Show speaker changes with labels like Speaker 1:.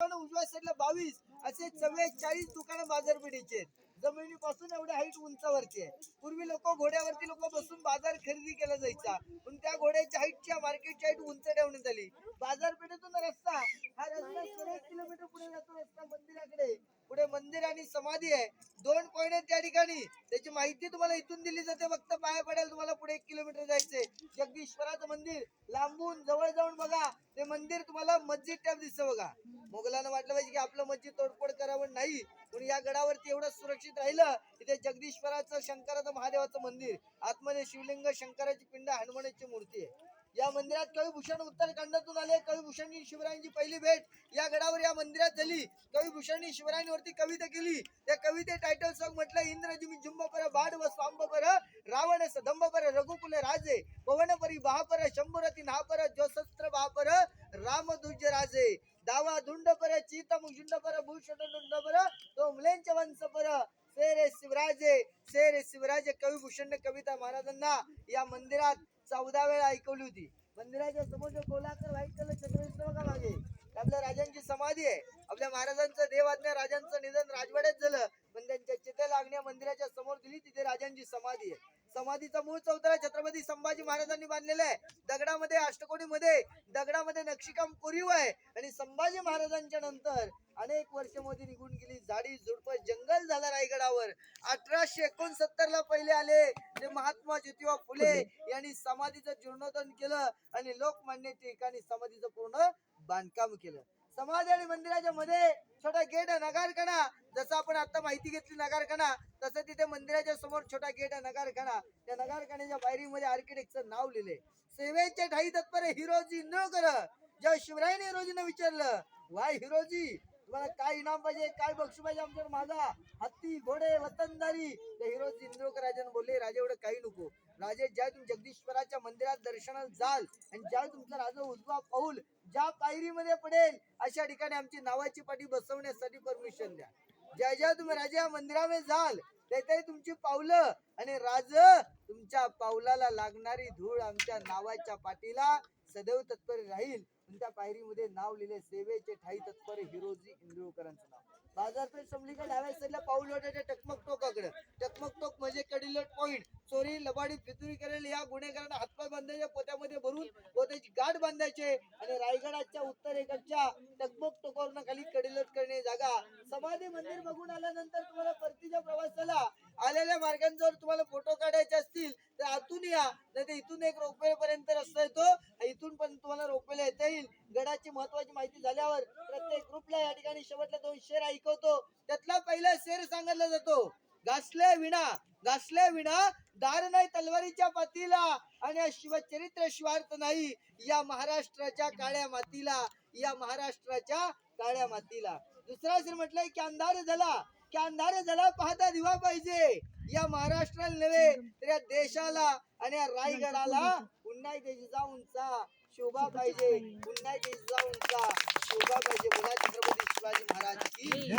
Speaker 1: उजव्या साईडला 22 असे 44 दुकानं बाजारपेठेचे जमिनीपासून एवढ्या हाईट उंचावरती आहे. पूर्वी लोक घोड्यावरती बसून बाजार खरेदी केला जायचा, पण त्या घोड्याच्या हाईटच्या मार्केटची हाईट उंच ठेवण्यात आली. बाजारपेठेतून रस्ता हा रस्ता 1 किलोमीटर पुढे जातो. रस्ता मंदिराकडे, पुढे मंदिर आणि समाधी आहे. 2 पॉइंट आहेत त्या ठिकाणी. त्याची माहिती तुम्हाला इथून दिली जाते. फक्त पाया पडेल तुम्हाला पुढे 1 किलोमीटर जायचंय. जगदीश्वराचं मंदिर लांबून जवळ जाऊन बघा, ते मंदिर तुम्हाला मस्जिद टाइप दिसतं बघा. मोगलांना वाटलं पाहिजे की आपलं मस्जिद तोडफोड करावं, नाही, पण या गडावरती एवढं सुरक्षित राहिलं. इथे जगदीश्वराचं, शंकराचं, महादेवाचं मंदिर, आतमध्ये शिवलिंग, शंकराची पिंड, हनुमानाची मूर्ती आहे. या मंदिरात कविभूषण उत्तराखंडातून आले. कविभूषणनी शिवरायांची पहिली भेट या गडावर, या मंदिरात झाली. कविभूषणनी शिवरायांवरती कविता केली. त्या कविते टायटल सॉन्ग म्हटलं, इंद्रजिमी जुंबपर बाडव स्वांबपर रावण सदंबपर रघुकुल राजे पवनपरी बहापर शंभरती नापर जोशस्त्र बहापर रामदुज राजे दावा धुंडपर चीतम झुंडपर भूषण धुंडपर तो मुलेंच वंशपर सेरे शिवराजे कविभूषण कविता महाराजांना या मंदिरात 14 वेळा ऐकवली होती. मंदिराच्या समोर जो गोलाकार व्हाईट कलर छत्र दिसतो बघा मागे, आपल्या राजांची समाधी आहे. आपल्या महाराजांचं देवाज्ञा राजांचं निधन राजवाड्यात झालं, पण त्यांच्या चिते लागण्या मंदिराच्या समोर दिली, तिथे राजांची समाधी आहे. समाधीचा मूळ चौतरा छत्रपती संभाजी महाराजांनी बांधलेला आहे. दगडामध्ये, अष्टकोनीमध्ये दगडामध्ये नक्षीकाम कोरीव आहे. आणि संभाजी महाराजांच्या नंतर अनेक वर्ष मध्ये निघून गेली. झाडी झुडप जंगल झालं रायगडावर. 1869 ला पहिले आले ते महात्मा ज्योतिबा फुले यांनी समाधीचं जीर्णोद्धार केलं आणि लोकमान्य टिळकांनी समाधीचं पूर्ण बांधकाम केलं. समाधी आणि मंदिराच्या मध्ये छोटा गेट आहे, नगारखाना. जसं आपण आता माहिती घेतली नगारखाना, तसं तिथे मंदिराच्या समोर छोटा गेट आहे, नगारखाना. त्या नगारखान्याच्या पायरीमध्ये आर्किटेक्टचं नाव लिहिले, सेवेचे ठाई तत्पर हिरोजी इंद्रोकर. जेव्हा शिवरायांनी हिरोजीने विचारलं, वाय हिरोजी, तुम्हाला काय इनाम पाहिजे, काय बक्षीस पाहिजे आमच्याकडे मागा, हत्ती घोडे वतनदारी. तर हिरोजी इंद्रोकर राजाने बोलले, राजा एवढं काही नको. राजे, ज्या तुम्ही जगदीश्वराच्या मंदिरात दर्शनाला जाल आणि ज्या तुमचा राजा उजवा पाऊल ज्या पायरीमध्ये पडेल, अशा ठिकाणी आमची नावाची पाटी बसवण्यासाठी परमिशन द्या. ज्या ज्या तुम्ही राजा मंदिरामध्ये जाल तेथे तुमची पावलं आणि राज तुमच्या पावलाला लागणारी धूळ आमच्या नावाच्या पाठीला सदैव तत्पर राहील. त्या पायरीमध्ये नाव लिहिले, सेवेचे ठाई तत्पर हिरोजी इंद्रोकरांचं नाव. बाजारपेठ संपली का डाव्या साईडला पाऊल वाटायच्या टकमक टोकाकडे. टकमक टोक म्हणजे कडिलट पॉइंट. चोरी, लबाडी, फितुरी करेल या गुन्हेगारांना हातपाय बांधायचे, पोत्यामध्ये भरून पोत्याची गाठ बांधायचे आणि रायगडाच्या उत्तरेकडच्या टकमक टोकावरून खाली कडिलट करणे जागा. समाधी मंदिर बघून आल्यानंतर तुम्हाला परतीच्या प्रवासाला आलेल्या मार्गांवर तुम्हाला फोटो काढायचे असतील तर आतून या, नाही इथून एक रोपवे पर्यंत रस्ता येतो, इथून पण तुम्हाला रोपवेला येता येईल. गडाची महत्वाची माहिती झाल्यावर प्रत्येक ग्रुपला या ठिकाणी शेवटला 2 शेर ऐकवतो. त्यातला पहिला शेर सांगितला जातो, घासले विणा दार नाही तलवारीच्या पातीला आणि शिवचरित्र शिवार्थ नाही या महाराष्ट्राच्या काळ्या मातीला, या महाराष्ट्राच्या काळ्या मातीला. दुसरा शेर म्हटलंय की अंधार झाला पाहता दिवा पाहिजे. या महाराष्ट्राला नव्हे तर या देशाला आणि या रायगडाला पुन्हा देशाचा उंचा शोभा पाहिजे, पुन्हा देशाचा उंचा शोभा पाहिजे. बोला छत्रपती शिवाजी महाराज की